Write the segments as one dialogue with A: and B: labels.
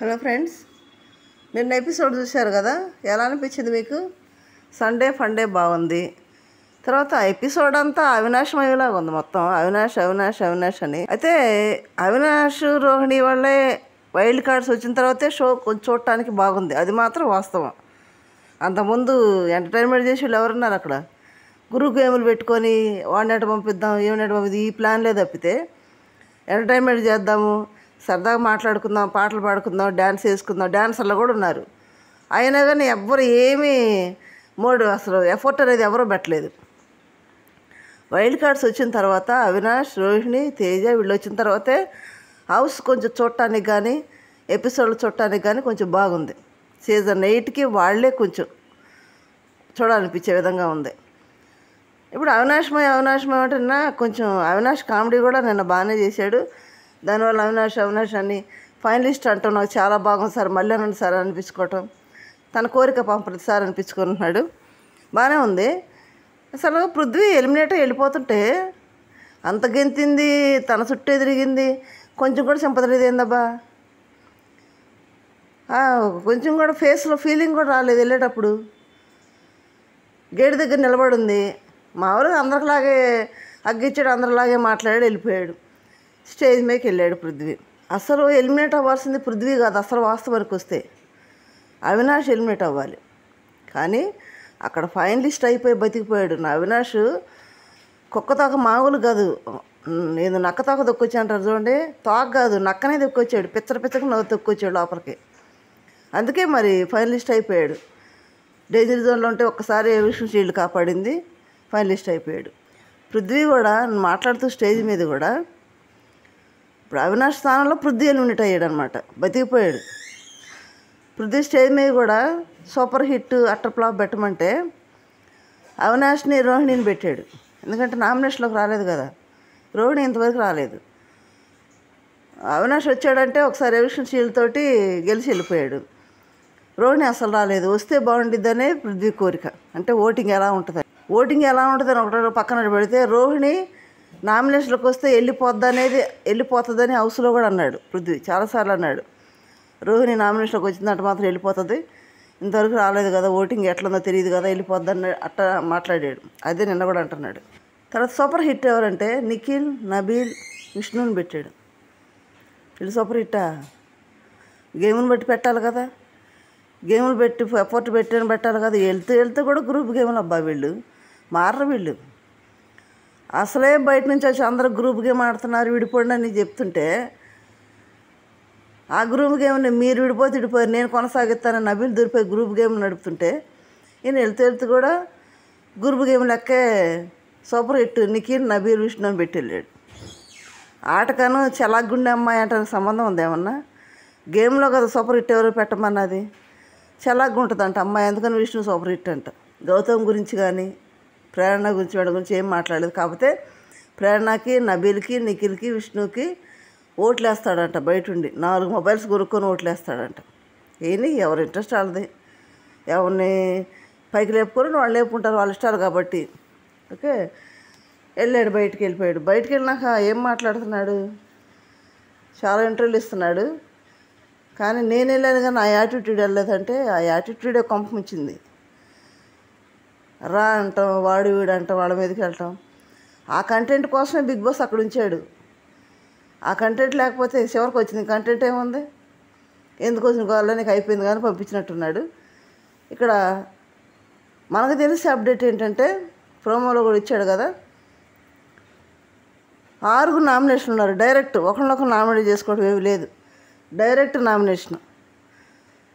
A: Hello friends, నిన్న episode చూశారు కదా. ఎలా అనిపించింది మీకు? సండే ఫండే బాగుంది. తర్వాత ఎపిసోడ్ అంతా అవినాష్ మయులాగా ఉంది. మొత్తం అవినాష్ అవినాష్ అవినాష్ అని. అయితే అవినాష్ రోహిణి వాళ్ళే వైల్డ్ కార్డ్స్ వచ్చిన తర్వాతే షో కొంచెం చూడటానికి బాగుంది. అది మాత్రం వాస్తవం. అంతకుముందు ఎంటర్టైన్మెంట్ చేసి వాళ్ళు ఎవరున్నారు అక్కడ? గురువు గేములు పెట్టుకొని వాడిని ఎట పంపిద్దాం, ఏమిటి పంపిద్దాం, ఈ ప్లాన్లే తప్పితే ఎంటర్టైన్మెంట్ చేద్దాము, సరదాగా మాట్లాడుకుందాం, పాటలు పాడుకుందాం, డ్యాన్స్ వేసుకుందాం, డ్యాన్సర్లు కూడా ఉన్నారు. అయినా కానీ ఎవ్వరు ఏమీ అసలు ఎఫర్ట్ అనేది ఎవరూ పెట్టలేదు. వైల్డ్ కార్డ్స్ వచ్చిన తర్వాత అవినాష్, రోహిణి, తేజ వీళ్ళు వచ్చిన తర్వాతే హౌస్ కొంచెం చూడటానికి కానీ ఎపిసోడ్లు చూడటానికి కానీ కొంచెం బాగుంది. సీజన్ 8కి వాళ్ళే కొంచెం చూడాలనిపించే విధంగా ఉంది. ఇప్పుడు అవినాష్మయ అంటే కొంచెం అవినాష్ కామెడీ కూడా నిన్న బాగానే చేశాడు. దానివల్ల అవినాష్ అని ఫైనలిస్ట్ అంటాం నాకు చాలా బాగుంది సార్, మళ్ళీ అనండి సార్ అనిపించుకోవటం, తన కోరిక పంపలేదు సార్ అనిపించుకుంటున్నాడు. బాగానే ఉంది. అసలు పృథ్వీ ఎలిమినేటర్ వెళ్ళిపోతుంటే అంత గెంతింది, తన చుట్టూ తిరిగింది, కొంచెం కూడా సింపదలేదు ఏందబ్బా. కొంచెం కూడా ఫేస్లో ఫీలింగ్ కూడా రాలేదు. వెళ్ళేటప్పుడు గేట్ దగ్గర నిలబడింది. మామూలుగా అందరిలాగే అగ్గిచ్చాడు, అందరిలాగే మాట్లాడాడు, వెళ్ళిపోయాడు. స్టేజ్ మీదకి వెళ్ళాడు పృథ్వీ. అసలు ఎలిమినేట్ అవ్వాల్సింది పృథ్వీ కాదు. అసలు వాస్తవానికి వస్తే అవినాష్ ఎలిమినేట్ అవ్వాలి. కానీ అక్కడ ఫైనలిస్ట్ అయిపోయి బతికిపోయాడు. నా అవినాష్ కుక్కతోక మామూలు కాదు, నేను నక్కతోక దొక్కొచ్చి అంటారు చూడండి, తోక కాదు నక్కనే దొక్కొచ్చాడు. పిచ్చకి నవ్వు తొక్కొచ్చాడు లోపలికి. అందుకే మరి ఫైనలిస్ట్ అయిపోయాడు. డేంజర్ జోన్లో ఉంటే ఒక్కసారి విష్ణు షీల్డ్ కాపాడింది, ఫైనలిస్ట్ అయిపోయాడు. పృథ్వీ కూడా మాట్లాడుతూ స్టేజ్ మీద కూడా ఇప్పుడు అవినాష్ స్థానంలో పృథ్వీ ఎలిమినేట్ అయ్యాడు అనమాట, బతికిపోయాడు. పృథ్వీ స్టేజ్ మీద కూడా సూపర్ హిట్ అట్టర్ ఫ్లాప్ పెట్టమంటే అవినాష్ని, రోహిణిని పెట్టాడు. ఎందుకంటే నామినేషన్లోకి రాలేదు కదా, రోహిణి ఇంతవరకు రాలేదు. అవినాష్ వచ్చాడంటే ఒకసారి ఎవిక్షన్ షీల్డ్ తోటి గెలిచి వెళ్ళిపోయాడు. రోహిణి అసలు రాలేదు. వస్తే బాగుండిద్దనే పృథ్వీ కోరిక. అంటే ఓటింగ్ ఎలా ఉంటుందని ఒకటి పక్కన పెడితే రోహిణి నామినేషన్లకు వస్తే వెళ్ళిపోతుందని హౌస్లో కూడా అన్నాడు పృథ్వీ, చాలాసార్లు అన్నాడు. రోహిణి నామినేషన్లోకి వచ్చిందంటే మాత్రం వెళ్ళిపోతుంది, ఇంతవరకు రాలేదు కదా, ఓటింగ్ ఎట్లుందో తెలియదు కదా, వెళ్ళిపోద్దని అట్లా మాట్లాడాడు. అదే నిన్న కూడా అంటున్నాడు. తర్వాత సూపర్ హిట్ ఎవరంటే నిఖిల్, నబీల్, విష్ణుని పెట్టాడు. వీళ్ళు సూపర్ హిట్టా? గేమ్ని బట్టి పెట్టాలి కదా, గేములు పెట్టి ఎఫర్ట్ పెట్టాలి కదా. వెళ్తూ కూడా గ్రూప్ గేములు అబ్బా. వీళ్ళు మారరు. వీళ్ళు అసలే బయట నుంచి వచ్చి అందరూ గ్రూప్ గేమ్ ఆడుతున్నారు, విడిపోండి అని చెప్తుంటే ఆ గ్రూప్ గేమ్ని మీరు విడిపోయారు, నేను కొనసాగిస్తానని నబీల్ దూరిపోయి గ్రూప్ గేమ్ నడుపుతుంటే ఈయన వెళ్తూ కూడా గ్రూప్ గేమ్ లెక్కే సూపర్ హిట్ నిఖిల్, నబీల్, విష్ణు అని పెట్టి వెళ్ళాడు. ఆటకను చలాగుండే అమ్మాయి అంటే సంబంధం ఉంది ఏమన్నా? గేమ్లో కదా సూపర్ హిట్ ఎవరు పెట్టమన్నది. చలాగ్గా ఉంటుందంట అమ్మాయి, అందుకని విష్ణు సూపర్ హిట్ అంట. గౌతమ్ గురించి కానీ ప్రేరణ గురించి వాడి గురించి ఏం మాట్లాడలేదు. కాకపోతే ప్రేరణకి, నబీల్కి, నిఖిల్కి, విష్ణుకి ఓట్లు వేస్తాడంట. బయట ఉండి 4 మొబైల్స్ కొనుక్కొని ఓట్లు వేస్తాడంట. ఎవరి ఇంట్రెస్ట్ వాళ్ళది. ఎవరిని పైకి లేపుకొని వాళ్ళు లేపుకుంటారు, వాళ్ళ ఇష్టాలు కాబట్టి. ఓకే, వెళ్ళాడు, బయటికి వెళ్ళిపోయాడు. బయటికి వెళ్ళినాక ఏం మాట్లాడుతున్నాడు? చాలా ఇంటర్వ్యూలు ఇస్తున్నాడు. కానీ నేను వెళ్ళాను కానీ ఆ యాటిట్యూడ్ వెళ్ళలేదంటే ఆ యాటిట్యూడే కొంపముంచింది. రా అంటాం, వాడు వీడు అంటాం, వాళ్ళ మీదకి వెళ్ళటం. ఆ కంటెంట్ కోసమే బిగ్ బాస్ అక్కడ ఉంచాడు. ఆ కంటెంట్ లేకపోతే చివరికి వచ్చింది. కంటెంట్ ఏముంది? ఎందుకు వచ్చిన కావాలో నీకు అయిపోయింది కానీ పంపించినట్టున్నాడు. ఇక్కడ మనకు తెలిసే అప్డేట్ ఏంటంటే ప్రోమోలో కూడా ఇచ్చాడు కదా, 6 నామినేషన్లు ఉన్నారు. డైరెక్ట్ ఒకరినొకరు నామినేట్ చేసుకోవడం ఏమీ లేదు, డైరెక్ట్ నామినేషన్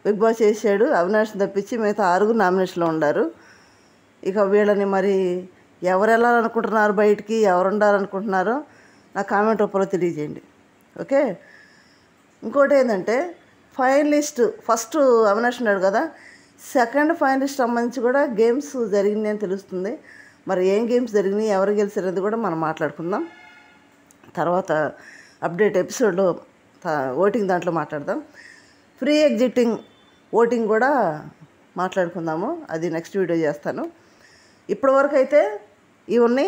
A: బిగ్ బాస్ చేశాడు. అవినాష్ తప్పించి మిగతా 6 నామినేషన్లో ఉన్నారు. ఇక వీళ్ళని మరి ఎవరు వెళ్ళాలనుకుంటున్నారు, బయటికి ఎవరు ఉండాలనుకుంటున్నారో నా కామెంట్ రూపంలో తెలియజేయండి. ఓకే, ఇంకోటి ఏంటంటే ఫైనలిస్ట్ ఫస్ట్ అవినాష్ ఉన్నాడు కదా, సెకండ్ ఫైనలిస్ట్ సంబంధించి కూడా గేమ్స్ జరిగింది అని తెలుస్తుంది. మరి ఏం గేమ్స్ జరిగినాయి, ఎవరు గెలిచారనేది కూడా మనం మాట్లాడుకుందాం తర్వాత అప్డేట్ ఎపిసోడ్లో. ఓటింగ్ దాంట్లో మాట్లాడదాం. ఫ్రీ ఎగ్జిటింగ్ ఓటింగ్ కూడా మాట్లాడుకుందాము, అది నెక్స్ట్ వీడియో చేస్తాను. ఇప్పటివరకు అయితే ఇవన్నీ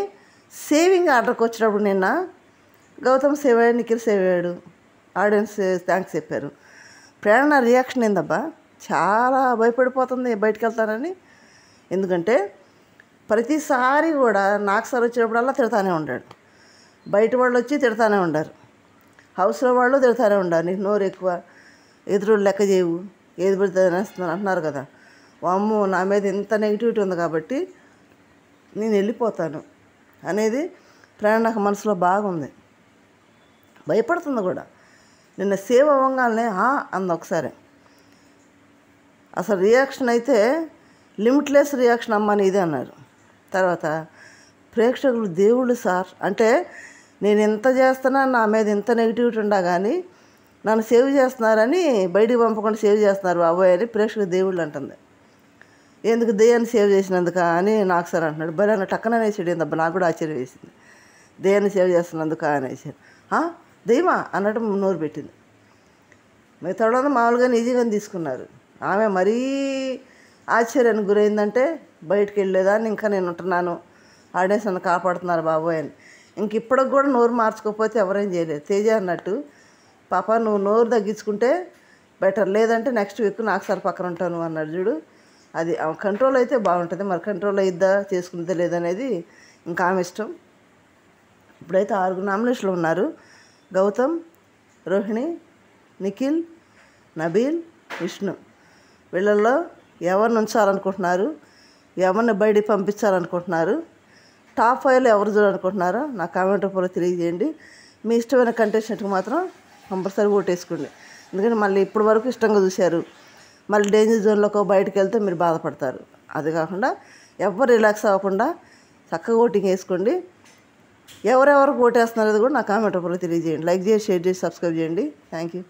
A: సేవింగ్ ఆర్డర్కి వచ్చినప్పుడు నిన్న గౌతమ్ సేవ్ అయ్యాడు, నిఖిల్ సేవ్ అయ్యాడు, ఆడియన్స్ థ్యాంక్స్ చెప్పారు. ప్రేరణ రియాక్షన్ ఏందబ్బా, చాలా భయపడిపోతుంది బయటికి వెళ్తానని. ఎందుకంటే ప్రతిసారి కూడా నాకు సార్ వచ్చినప్పుడల్లా తిడతానే ఉంటాడు. బయట వాళ్ళు వచ్చి తిడతానే ఉండారు, హౌస్లో వాళ్ళు తిడతానే ఉండారు. నీకు నోరు ఎక్కువ, ఎదురు లెక్క చేయవు, ఏది పడితే తినేస్తున్నాను అంటున్నారు కదా. వామ్మో, నా మీద ఇంత నెగిటివిటీ ఉంది కాబట్టి నేను వెళ్ళిపోతాను అనేది ప్రేరణకు మనసులో బాగుంది. భయపడుతుంది కూడా. నిన్న సేవ్ అవ్వగానే అంది ఒకసారి. అసలు రియాక్షన్ అయితే లిమిట్లెస్ రియాక్షన్ అమ్మ నీదే అన్నారు. తర్వాత ప్రేక్షకులు దేవుళ్ళు సార్ అంటే, నేను ఎంత చేస్తున్నా నా మీద ఇంత నెగిటివిటీ ఉండా కానీ నన్ను సేవ్ చేస్తున్నారని, బయటికి పంపకుండా సేవ్ చేస్తున్నారు బాబోయ్ అని ప్రేక్షకులు దేవుళ్ళు అంటుంది. ఎందుకు దెయ్యాన్ని సేవ్ చేసినందుక అని నాకు సార్ అంటున్నాడు. బలి అన్న టక్కన అనేసాడు. ఏందబ్బా, నాకు కూడా ఆశ్చర్యం వేసింది. దెయ్యాన్ని సేవ్ చేస్తున్నందుక అనేసాడు. దెయ్యమా అన్నట్టు నోరు పెట్టింది. మిగతా వాళ్ళందరూ మామూలుగానే ఈజీగానే తీసుకున్నారు. ఆమె మరీ ఆశ్చర్యానికి గురైందంటే, బయటికి వెళ్ళేదాన్ని ఇంకా నేను ఉంటున్నాను, ఆడేసి నన్ను కాపాడుతున్నారు బాబోయ్ అని. ఇంక ఇప్పటికి కూడా నోరు మార్చుకోకపోతే ఎవరేం చేయలేదు. తేజ అన్నట్టు, పాప నువ్వు నోరు తగ్గించుకుంటే బెటర్, లేదంటే నెక్స్ట్ వీక్ నాకు సార్ పక్కన ఉంటాను అన్నాడు చూడు. అది కంట్రోల్ అయితే బాగుంటుంది. మరి కంట్రోల్ అయిద్దా చేసుకుంటే లేదనేది ఇంకా ఆమె ఇష్టం. ఇప్పుడైతే 6 నామినేషన్లు ఉన్నారు. గౌతమ్, రోహిణి, నిఖిల్, నబీల్, విష్ణు. వీళ్ళల్లో ఎవరిని ఉంచాలనుకుంటున్నారు, ఎవరిని బయటికి పంపించాలనుకుంటున్నారు, టాప్ 5లో ఎవరు చూడాలనుకుంటున్నారో నా కామెంట్ రూపంలో తెలియజేయండి. మీ ఇష్టమైన కంటెస్టెంట్కి మాత్రం కంపల్సరీ ఓటేసుకోండి. ఎందుకంటే మళ్ళీ ఇప్పటి వరకు ఇష్టంగా చూశారు, మళ్ళీ డేంజర్ జోన్లోకి బయటకు వెళ్తే మీరు బాధపడతారు. అది కాకుండా ఎవరు రిలాక్స్ అవ్వకుండా చక్కగా ఓటింగ్ వేసుకోండి. ఎవరెవరికి ఓటేస్తున్నారో కూడా నా కామెంట్ రూపంలో తెలియజేయండి. లైక్ చేసి, షేర్ చేసి, సబ్స్క్రైబ్ చేయండి. Thank you.